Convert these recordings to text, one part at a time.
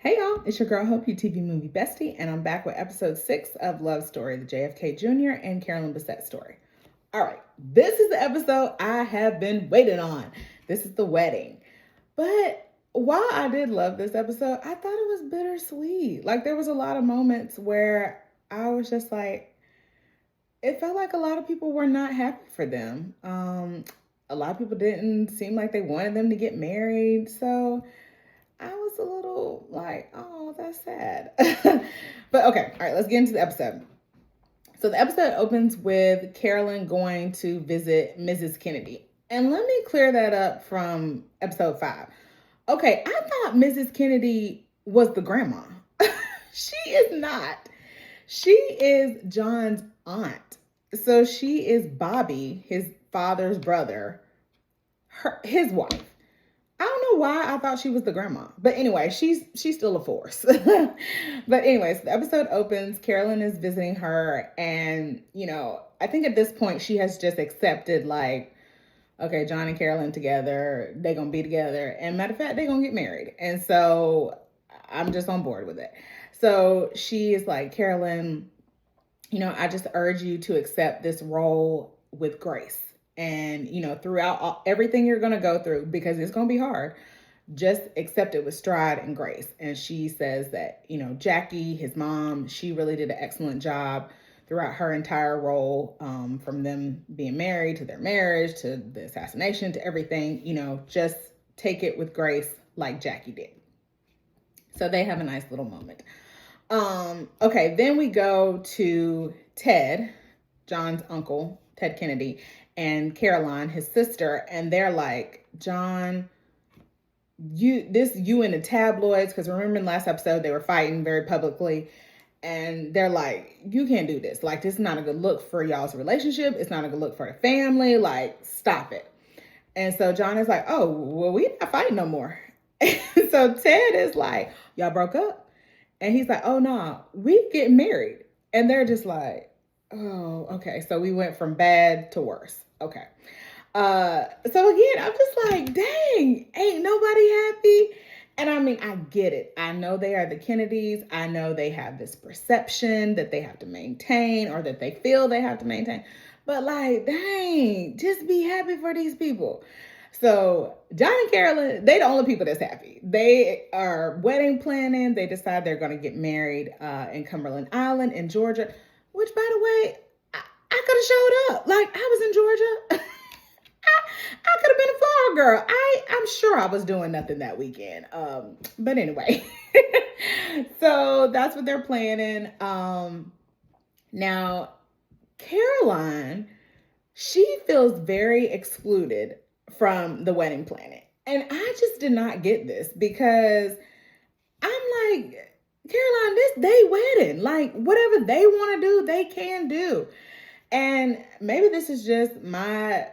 Hey y'all, it's your girl Hope, you TV movie bestie, and I'm back with episode 6 of Love Story, the JFK Jr. and Carolyn Bessette story. All right, this is the episode I have been waiting on. This is the wedding. But while I did love this episode, I thought it was bittersweet. Like there was a lot of moments where I was just like, it felt like a lot of people were not happy for them. A lot of people didn't seem like they wanted them to get married. So I was a little like, oh, that's sad. But okay, all right, let's get into the episode. So the episode opens with Carolyn going to visit Mrs. Kennedy. And let me clear that up from episode 5. Okay, I thought Mrs. Kennedy was the grandma. She is not. She is John's aunt. So she is Bobby, his father's brother, his wife. I don't know why I thought she was the grandma. But anyway, she's still a force. But anyways, the episode opens. Carolyn is visiting her. And, I think at this point she has just accepted like, okay, John and Carolyn together. They're going to be together. And matter of fact, they're going to get married. And so I'm just on board with it. So she is like, Carolyn, I just urge you to accept this role with grace. And, throughout everything you're going to go through, because it's going to be hard, just accept it with stride and grace. And she says that, Jackie, his mom, she really did an excellent job throughout her entire role, from them being married to their marriage, to the assassination, to everything, just take it with grace like Jackie did. So they have a nice little moment. Okay, then we go to Ted, John's uncle, Ted Kennedy, and Caroline, his sister, and they're like, John, you in the tabloids, because remember in the last episode they were fighting very publicly, and they're like, you can't do this. Like, this is not a good look for y'all's relationship. It's not a good look for the family. Like, stop it. And so John is like, oh, well, we're not fighting no more. And so Ted is like, y'all broke up? And he's like, oh, no, we get married. And they're just like, oh, okay. So we went from bad to worse. Okay. So again, I'm just like, dang, ain't nobody happy. And I mean, I get it. I know they are the Kennedys. I know they have this perception that they have to maintain, or that they feel they have to maintain. But like, dang, just be happy for these people. So John and Carolyn, they the only people that's happy. They are wedding planning. They decide they're going to get married in Cumberland Island in Georgia, which, by the way, I could have showed up. Like, I was in Georgia. I could have been a flower girl. I'm sure I was doing nothing that weekend. But anyway, so that's what they're planning. Now, Caroline, she feels very excluded from the wedding planning. And I just did not get this, because I'm like, Caroline, this they wedding. Like, whatever they want to do, they can do. And maybe this is just my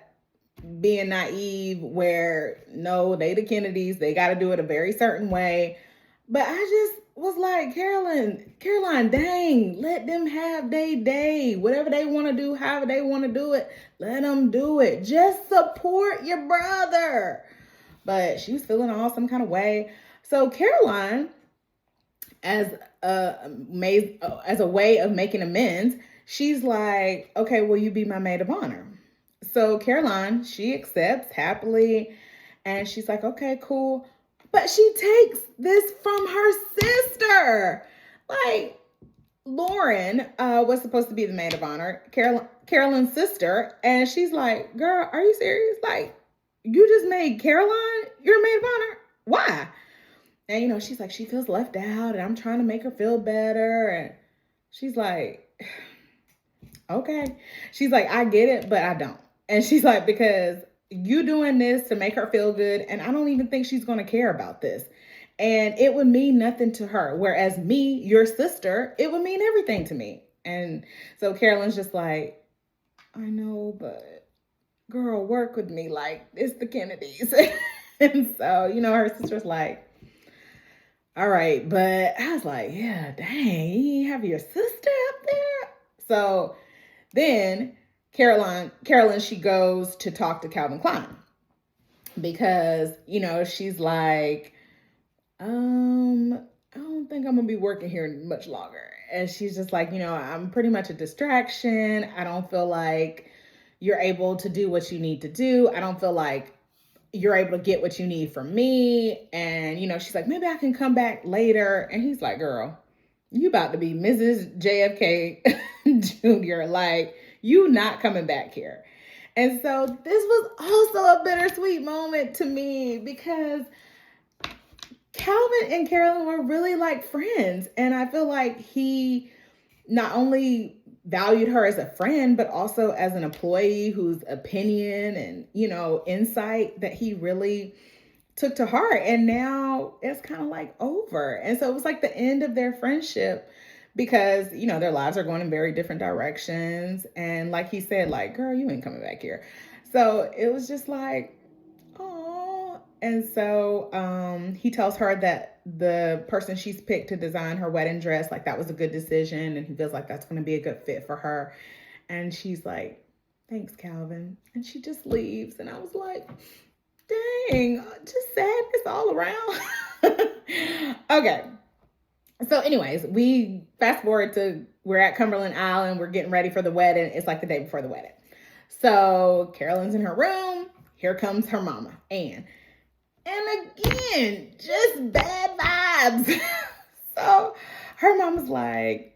being naive, where no, they the Kennedys, they got to do it a very certain way. But I just was like, Caroline, dang, let them have their day. Whatever they want to do, however they want to do it, let them do it. Just support your brother. But she was feeling all some kind of way. So Caroline, as a way of making amends, she's like, okay, will you be my maid of honor? So Caroline, she accepts happily, and she's like, okay, cool. But she takes this from her sister. Like, Lauren was supposed to be the maid of honor, Carolyn's sister, and she's like, girl, are you serious? Like, you just made Caroline your maid of honor? Why? And, she's like, she feels left out, and I'm trying to make her feel better. And she's like, okay. She's like, I get it, but I don't. And she's like, because you doing this to make her feel good, and I don't even think she's going to care about this. And it would mean nothing to her. Whereas me, your sister, it would mean everything to me. And so Carolyn's just like, I know, but girl, work with me. Like, it's the Kennedys. And so, her sister's like, all right. But I was like, yeah, dang, you have your sister up there? So then Carolyn, she goes to talk to Calvin Klein, because, she's like, oh think I'm gonna be working here much longer. And she's just like, I'm pretty much a distraction. I don't feel like you're able to do what you need to do. I don't feel like you're able to get what you need from me. And, she's like, maybe I can come back later. And he's like, girl, you about to be Mrs. JFK Jr. Like, you not coming back here. And so this was also a bittersweet moment to me because Calvin and Carolyn were really like friends. And I feel like he not only valued her as a friend, but also as an employee whose opinion and, insight that he really took to heart. And now it's kind of like over. And so it was like the end of their friendship because, their lives are going in very different directions. And like he said, like, girl, you ain't coming back here. So it was just like, oh. And so he tells her that the person she's picked to design her wedding dress, like that was a good decision. And he feels like that's going to be a good fit for her. And she's like, thanks, Calvin. And she just leaves. And I was like, dang, just sadness all around. Okay. So anyways, we fast forward to, we're at Cumberland Island. We're getting ready for the wedding. It's like the day before the wedding. So Carolyn's in her room. Here comes her mama, Anne. And again, just bad vibes. So her mama's like,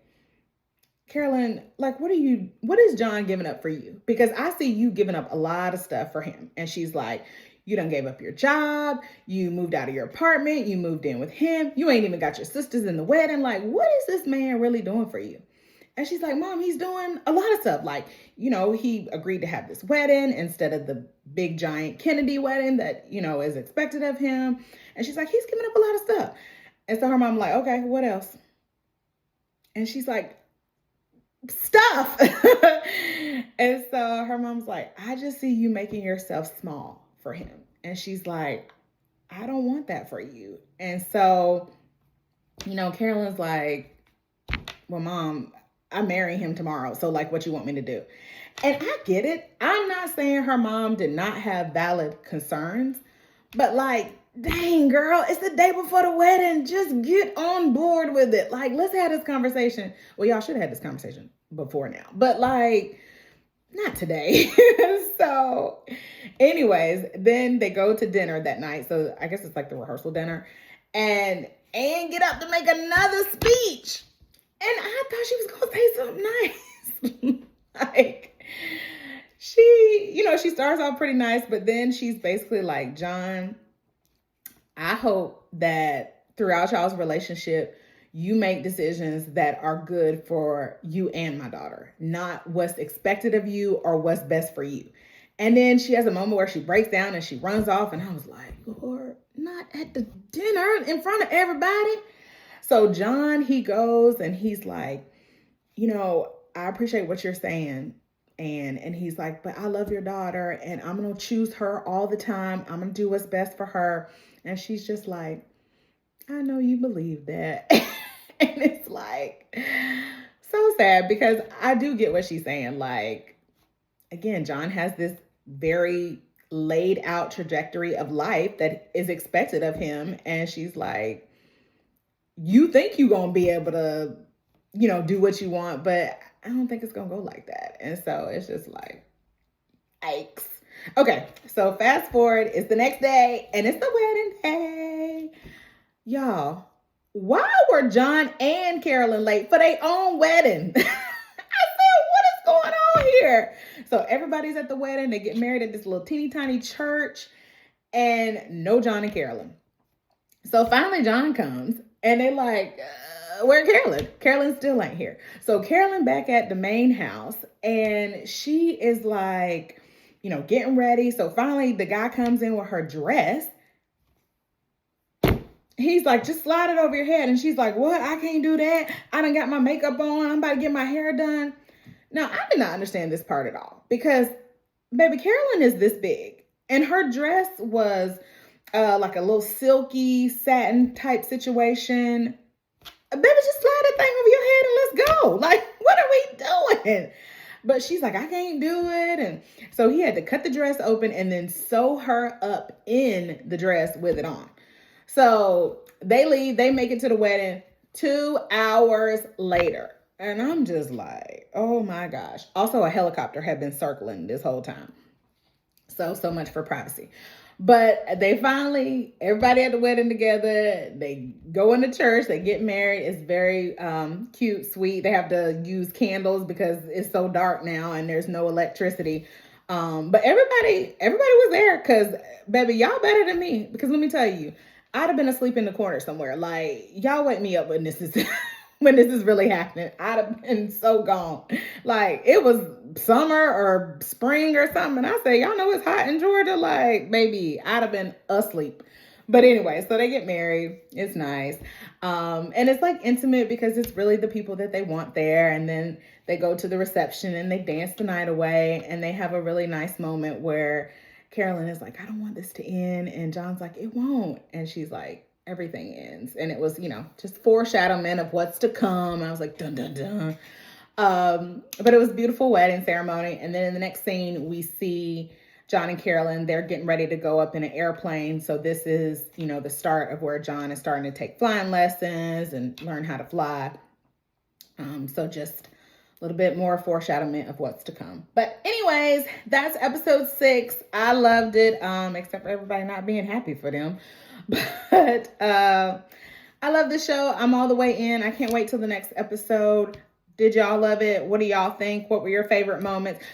Carolyn, like, what is John giving up for you? Because I see you giving up a lot of stuff for him. And she's like, you done gave up your job. You moved out of your apartment. You moved in with him. You ain't even got your sisters in the wedding. Like, what is this man really doing for you? And she's like, Mom, he's doing a lot of stuff. Like, he agreed to have this wedding instead of the big giant Kennedy wedding that, is expected of him. And she's like, he's giving up a lot of stuff. And so her mom like, okay, what else? And she's like, stuff. And so her mom's like, I just see you making yourself small for him. And she's like, I don't want that for you. And so, Carolyn's like, well, Mom, I marry him tomorrow. So like, what you want me to do? And I get it. I'm not saying her mom did not have valid concerns, but like, dang, girl, it's the day before the wedding. Just get on board with it. Like, let's have this conversation. Well, y'all should have had this conversation before now, but like, not today. So anyways, then they go to dinner that night. So I guess it's like the rehearsal dinner. And Anne get up to make another speech. And I thought she was going to say something nice. Like, she starts off pretty nice, but then she's basically like, John, I hope that throughout y'all's relationship, you make decisions that are good for you and my daughter, not what's expected of you or what's best for you. And then she has a moment where she breaks down and she runs off. And I was like, Lord, not at the dinner in front of everybody. So John, he goes and he's like, I appreciate what you're saying. And he's like, but I love your daughter and I'm going to choose her all the time. I'm going to do what's best for her. And she's just like, I know you believe that. And it's like, so sad because I do get what she's saying. Like, again, John has this very laid out trajectory of life that is expected of him. And she's like, you think you're going to be able to, do what you want, but I don't think it's going to go like that. And so it's just like, yikes. Okay, so fast forward, it's the next day and it's the wedding day. Y'all, why were John and Carolyn late for their own wedding? I said, what is going on here? So everybody's at the wedding. They get married at this little teeny tiny church and no John and Carolyn. So finally John comes and they're like, where Carolyn? Carolyn still ain't here. So Carolyn back at the main house and she is like, getting ready. So finally the guy comes in with her dress. He's like, just slide it over your head. And she's like, what? I can't do that. I done got my makeup on. I'm about to get my hair done. Now, I did not understand this part at all because baby Carolyn is this big and her dress was like a little silky satin type situation. Baby, just slide that thing over your head and let's go. Like, what are we doing? But she's like, I can't do it. And so he had to cut the dress open and then sew her up in the dress with it on. So they leave, they make it to the wedding. 2 hours later. And I'm just like, oh my gosh. Also, a helicopter had been circling this whole time. So much for privacy. But they finally, everybody at the wedding together, they go into church, they get married. It's very cute, sweet. They have to use candles because it's so dark now and there's no electricity. But everybody was there because, baby, y'all better than me. Because let me tell you, I'd have been asleep in the corner somewhere. Like, y'all wake me up when this is when this is really happening. I'd have been so gone. Like, it was summer or spring or something. And I say, y'all know it's hot in Georgia. Like, baby, I'd have been asleep. But anyway, so they get married. It's nice. And it's like intimate because it's really the people that they want there. And then they go to the reception and they dance the night away. And they have a really nice moment where Carolyn is like, I don't want this to end. And John's like, it won't. And she's like, everything ends. And it was, just foreshadowing of what's to come. I was like, dun, dun, dun. But it was a beautiful wedding ceremony. And then in the next scene, we see John and Carolyn. They're getting ready to go up in an airplane. So this is, the start of where John is starting to take flying lessons and learn how to fly. So just a little bit more foreshadowing of what's to come. But anyways, that's episode 6. I loved it, except for everybody not being happy for them. But I love the show. I'm all the way in. I can't wait till the next episode. Did y'all love it? What do y'all think? What were your favorite moments?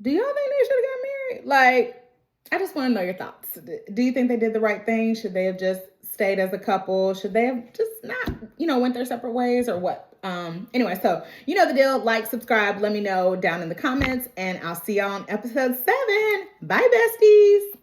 Do y'all think they should have got married? Like, I just want to know your thoughts. Do you think they did the right thing? Should they have just stayed as a couple? Should they have just not, went their separate ways or what? Anyway, so you know the deal. Like, subscribe, let me know down in the comments, and I'll see y'all on episode 7. Bye, besties.